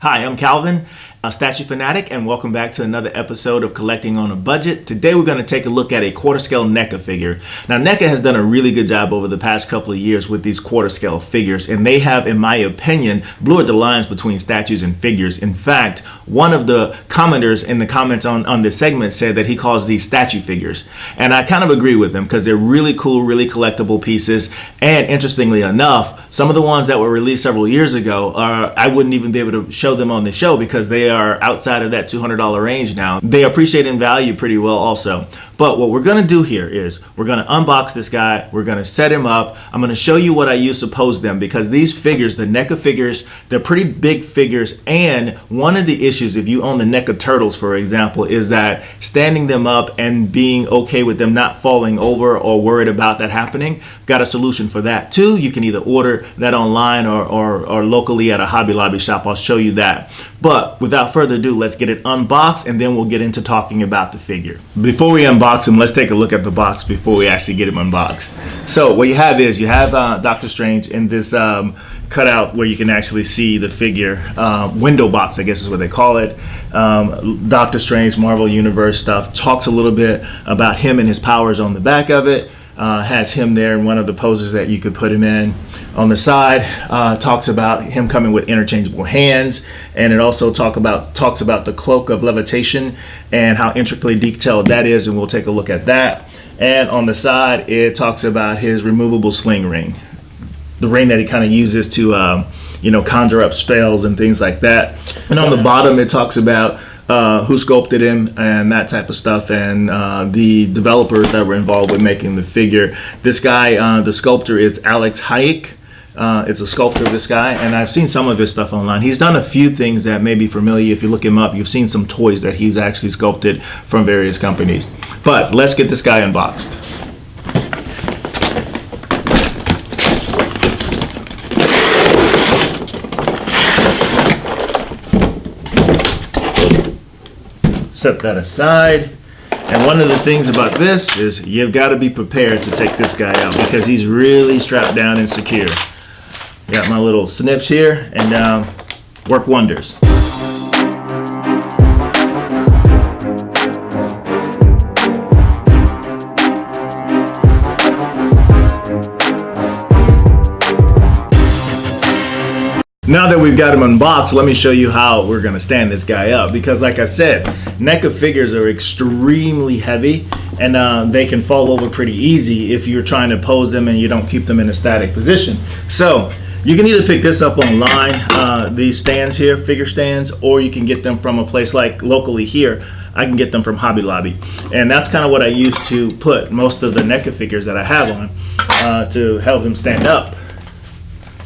Hi, I'm Calvin, a statue fanatic, and welcome back to another episode of Collecting on a Budget. Today we're going to take a look at a quarter scale Neca figure. Now, Neca has done a really good job over the past couple of years with these quarter scale figures, and they have, in my opinion, blurred the lines between statues and figures. In fact, one of the commenters in the comments on this segment said that he calls these statue figures. And I kind of agree with them because they're really cool, really collectible pieces. And interestingly enough, some of the ones that were released several years ago, I wouldn't even be able to show them on the show because they are outside of that $200 range now. They appreciate in value pretty well also. But what we're going to do here is we're going to unbox this guy. We're going to set him up. I'm going to show you what I use to pose them because these figures, the Neca figures, they're pretty big figures. And one of the issues, if you own the Neca turtles, for example, is that standing them up and being okay with them not falling over or worried about that happening, got a solution for that too. You can either order that online or locally at a Hobby Lobby shop. I'll show you that. But without further ado, let's get it unboxed and then we'll get into talking about the figure. Before we unbox him, let's take a look at the box before we actually get him unboxed. So what you have is you have Dr. Strange in this cutout where you can actually see the figure. Window box, I guess is what they call it. Dr. Strange Marvel Universe stuff. Talks a little bit about him and his powers on the back of it. Has him there in one of the poses that you could put him in. On the side, talks about him coming with interchangeable hands, and it also talks about the Cloak of Levitation and how intricately detailed that is, and we'll take a look at that. And on the side, it talks about his removable Sling Ring, the ring that he kind of uses to conjure up spells and things like that. And on the bottom, it talks about who sculpted him and that type of stuff, and the developers that were involved with making the figure. This guy, the sculptor, is Alex Hayek. It's a sculptor of this guy, and I've seen some of his stuff online. He's done a few things that may be familiar. If you look him up, you've seen some toys that he's actually sculpted from various companies. But let's get this guy unboxed. Set that aside. And one of the things about this is you've got to be prepared to take this guy out because he's really strapped down and secure. Got my little snips here and work wonders. Now that we've got him unboxed, let me show you how we're going to stand this guy up. Because like I said, Neca figures are extremely heavy and they can fall over pretty easy if you're trying to pose them and you don't keep them in a static position. So you can either pick this up online, these stands here, figure stands, or you can get them from a place like locally here. I can get them from Hobby Lobby. And that's kind of what I use to put most of the Neca figures that I have on to help them stand up.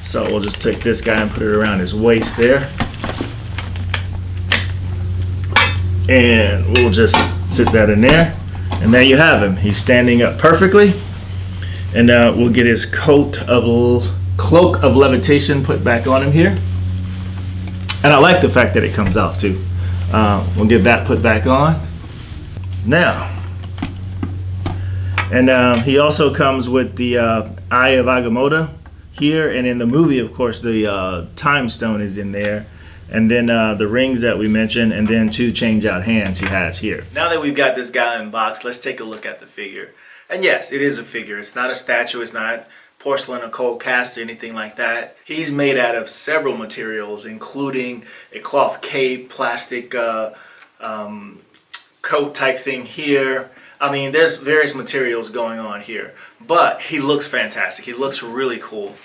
So we'll just take this guy and put it around his waist there. And we'll just sit that in there. And there you have him. He's standing up perfectly. And we'll get his Cloak of Levitation put back on him here. And I like the fact that it comes off too. We'll get that put back on. Now. And he also comes with the Eye of Agamotto here, and in the movie, of course, the time stone is in there, and then the rings that we mentioned, and then 2 change out hands he has here. Now that we've got this guy unboxed, let's take a look at the figure. And yes, it is a figure. It's not a statue. It's not porcelain or cold cast or anything like that. He's made out of several materials, including a cloth cape, plastic coat type thing here. I mean, there's various materials going on here, but he looks fantastic. He looks really cool.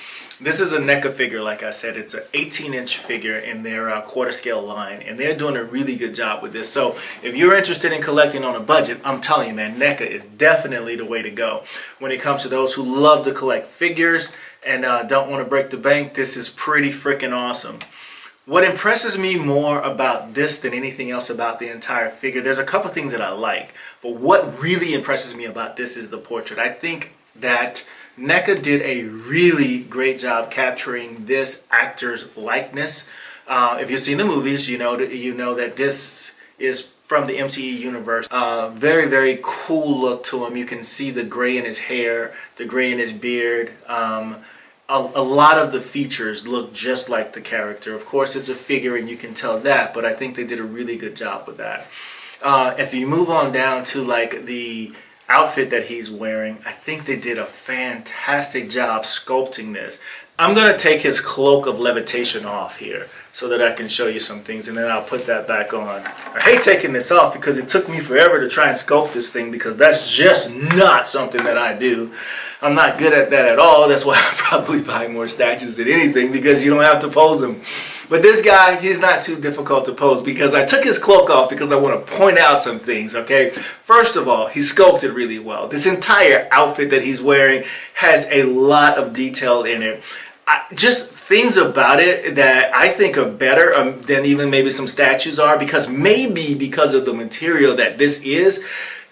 This is a Neca figure, like I said. It's an 18-inch figure in their quarter scale line, and they're doing a really good job with this. So if you're interested in collecting on a budget, I'm telling you, man, Neca is definitely the way to go. When it comes to those who love to collect figures and don't want to break the bank, this is pretty freaking awesome. What impresses me more about this than anything else about the entire figure, there's a couple things that I like, but what really impresses me about this is the portrait. I think that Neca did a really great job capturing this actor's likeness. If you've seen the movies, you know that this is from the MCU universe. Very, very cool look to him. You can see the gray in his hair, the gray in his beard. a lot of the features look just like the character. Of course, it's a figure and you can tell that, but I think they did a really good job with that. If you move on down to like the outfit that he's wearing, I think they did a fantastic job sculpting this. I'm going to take his Cloak of Levitation off here so that I can show you some things, and then I'll put that back on. I hate taking this off because it took me forever to try and sculpt this thing, because that's just not something that I do. I'm not good at that at all. That's why I probably buy more statues than anything, because you don't have to pose them. But this guy, he's not too difficult to pose, because I took his cloak off because I want to point out some things, okay? First of all, he's sculpted really well. This entire outfit that he's wearing has a lot of detail in it. Just things about it that I think are better than even maybe some statues are, because maybe because of the material that this is,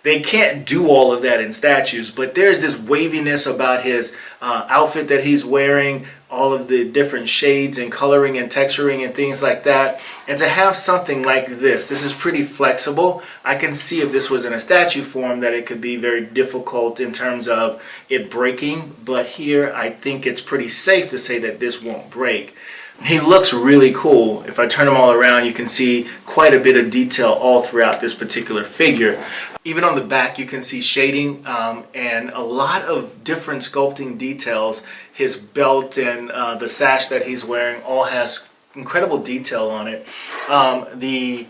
they can't do all of that in statues. But there's this waviness about his outfit that he's wearing, all of the different shades and coloring and texturing and things like that. And to have something like this is pretty flexible. I can see if this was in a statue form that it could be very difficult in terms of it breaking. But here I think it's pretty safe to say that this won't break. He looks really cool. If I turn him all around, you can see quite a bit of detail all throughout this particular figure. Even on the back, you can see shading and a lot of different sculpting details. His belt and the sash that he's wearing all has incredible detail on it. The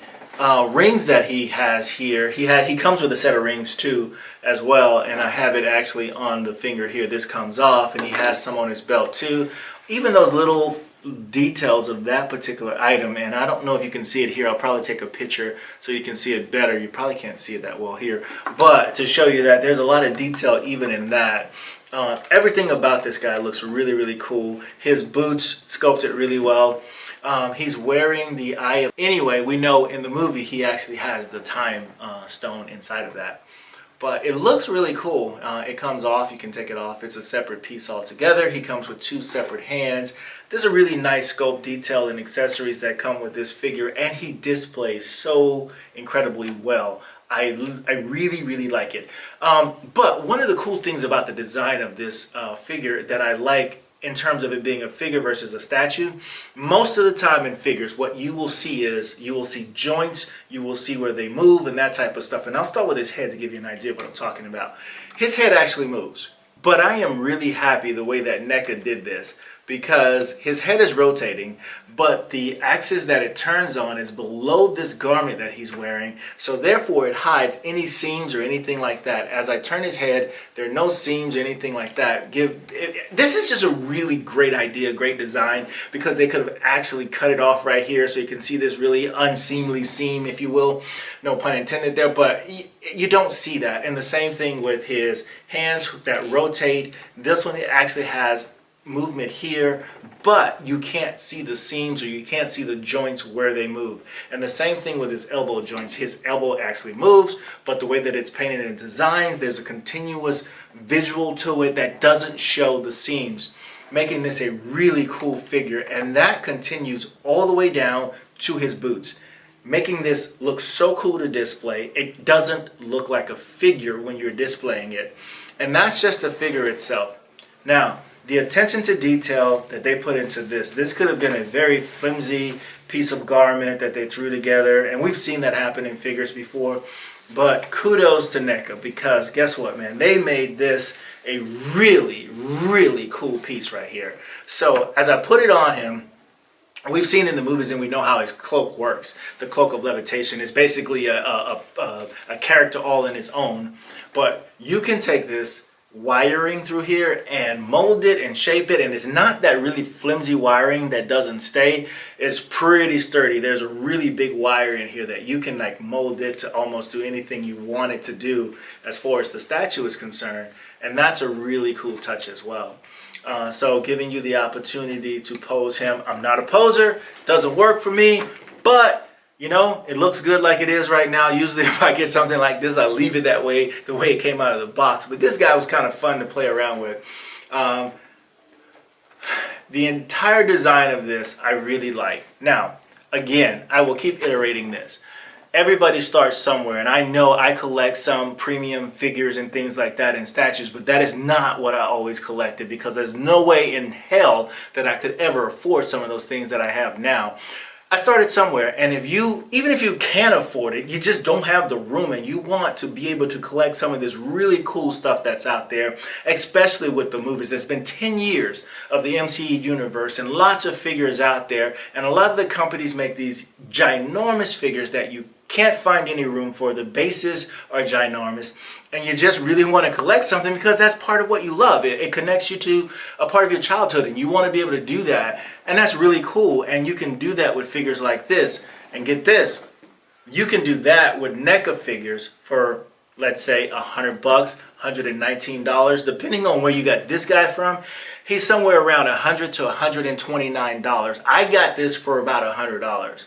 rings that he has here, he comes with a set of rings too as well, and I have it actually on the finger here. This comes off, and he has some on his belt too. Even those little details of that particular item, and I don't know if you can see it here. I'll probably take a picture so you can see it better. You probably can't see it that well here, but to show you that there's a lot of detail even in that. Everything about this guy looks really, really cool. His boots sculpted really well. He's wearing the Eye of... Anyway, we know in the movie he actually has the time stone inside of that. But it looks really cool. It comes off, you can take it off. It's a separate piece altogether. He comes with two separate hands. There's a really nice sculpt detail and accessories that come with this figure, and he displays so incredibly well. I really, really like it. But one of the cool things about the design of this figure that I like in terms of it being a figure versus a statue, most of the time in figures, what you will see is, you will see joints, you will see where they move and that type of stuff. And I'll start with his head to give you an idea of what I'm talking about. His head actually moves. But I am really happy the way that Neca did this, because his head is rotating, but the axis that it turns on is below this garment that he's wearing, so therefore it hides any seams or anything like that. As I turn his head, there are no seams or anything like that. This is just a really great idea, great design, because they could have actually cut it off right here so you can see this really unseemly seam, if you will. No pun intended there, but you don't see that. And the same thing with his hands that rotate. This one, it actually has movement here, but you can't see the seams or you can't see the joints where they move. And the same thing with his elbow joints. His elbow actually moves, but the way that it's painted and designed, there's a continuous visual to it that doesn't show the seams, making this a really cool figure. And that continues all the way down to his boots, making this look so cool to display. It doesn't look like a figure when you're displaying it. And that's just the figure itself. Now, the attention to detail that they put into this could have been a very flimsy piece of garment that they threw together, and we've seen that happen in figures before. But kudos to Neca, because guess what, man? They made this a really, really cool piece right here. So as I put it on him, we've seen in the movies and we know how his cloak works. The Cloak of Levitation is basically a character all in its own. But you can take this wiring through here and mold it and shape it, and it's not that really flimsy wiring that doesn't stay. It's pretty sturdy. There's a really big wire in here that you can like mold it to almost do anything you want it to do as far as the statue is concerned, and that's a really cool touch as well. So giving you the opportunity to pose him. I'm not a poser, doesn't work for me, but you know, it looks good like it is right now. Usually if I get something like this, I leave it that way, the way it came out of the box. But this guy was kind of fun to play around with. The entire design of this, I really like. Now, again, I will keep iterating this. everybody starts somewhere, and I know I collect some premium figures and things like that and statues, but that is not what I always collected, because there's no way in hell that I could ever afford some of those things that I have now. I started somewhere, and even if you can afford it, you just don't have the room, and you want to be able to collect some of this really cool stuff that's out there, especially with the movies. There's been 10 years of the MCU universe and lots of figures out there, and a lot of the companies make these ginormous figures that you can't find any room for. The bases are ginormous, and you just really want to collect something because that's part of what you love. It connects you to a part of your childhood, and you want to be able to do that, and that's really cool. And you can do that with figures like this. And get this, you can do that with NECA figures for, let's say, $100, $119, depending on where you got this guy from. He's somewhere around $100 to $129. I got this for about $100.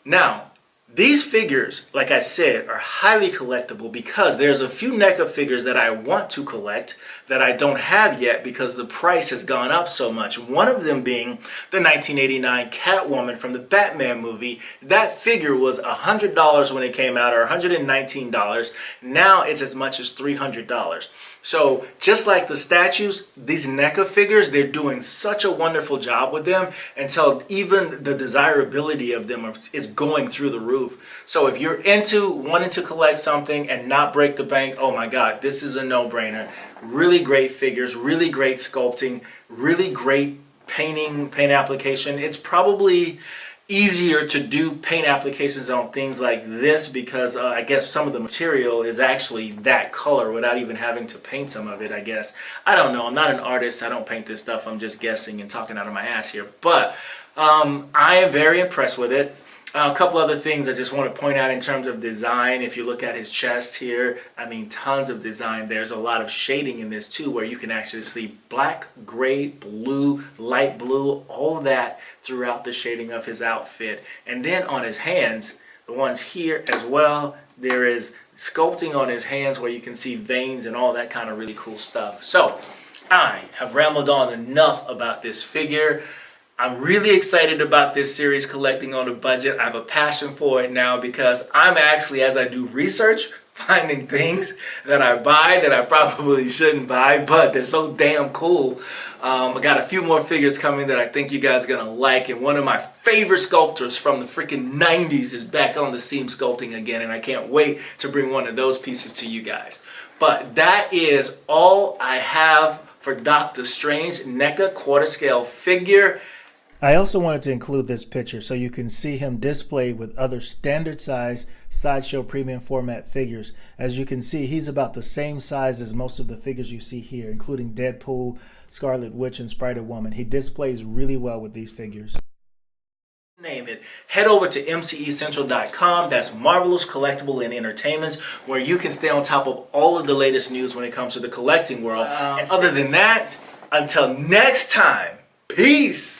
Now, these figures, like I said, are highly collectible because there's a few NECA figures that I want to collect that I don't have yet because the price has gone up so much. One of them being the 1989 Catwoman from the Batman movie. That figure was $100 when it came out, or $119. Now it's as much as $300. So just like the statues, these NECA figures, they're doing such a wonderful job with them until even the desirability of them is going through the roof. So if you're into wanting to collect something and not break the bank, oh my God, this is a no-brainer. Really great figures, really great sculpting, really great paint application. It's probably easier to do paint applications on things like this because I guess some of the material is actually that color without even having to paint some of it, I guess. I don't know. I'm not an artist. I don't paint this stuff. I'm just guessing and talking out of my ass here. But I am very impressed with it. A couple other things I just want to point out in terms of design. If you look at his chest here, I mean, tons of design. There's a lot of shading in this too, where you can actually see black, gray, blue, light blue, all that throughout the shading of his outfit. And then on his hands, the ones here as well, there is sculpting on his hands where you can see veins and all that kind of really cool stuff. So I have rambled on enough about this figure. I'm really excited about this series, Collecting on a Budget. I have a passion for it now because I'm actually, as I do research, finding things that I buy that I probably shouldn't buy, but they're so damn cool. I got a few more figures coming that I think you guys are going to like, and one of my favorite sculptors from the freaking 90s is back on the scene sculpting again, and I can't wait to bring one of those pieces to you guys. But that is all I have for Dr. Strange NECA quarter scale figure. I also wanted to include this picture so you can see him displayed with other standard size Sideshow premium format figures. As you can see, he's about the same size as most of the figures you see here, including Deadpool, Scarlet Witch, and Spider-Woman. He displays really well with these figures. Name it. Head over to mcecentral.com. That's Marvelous Collectible and Entertainments, where you can stay on top of all of the latest news when it comes to the collecting world. And other than that, until next time, peace!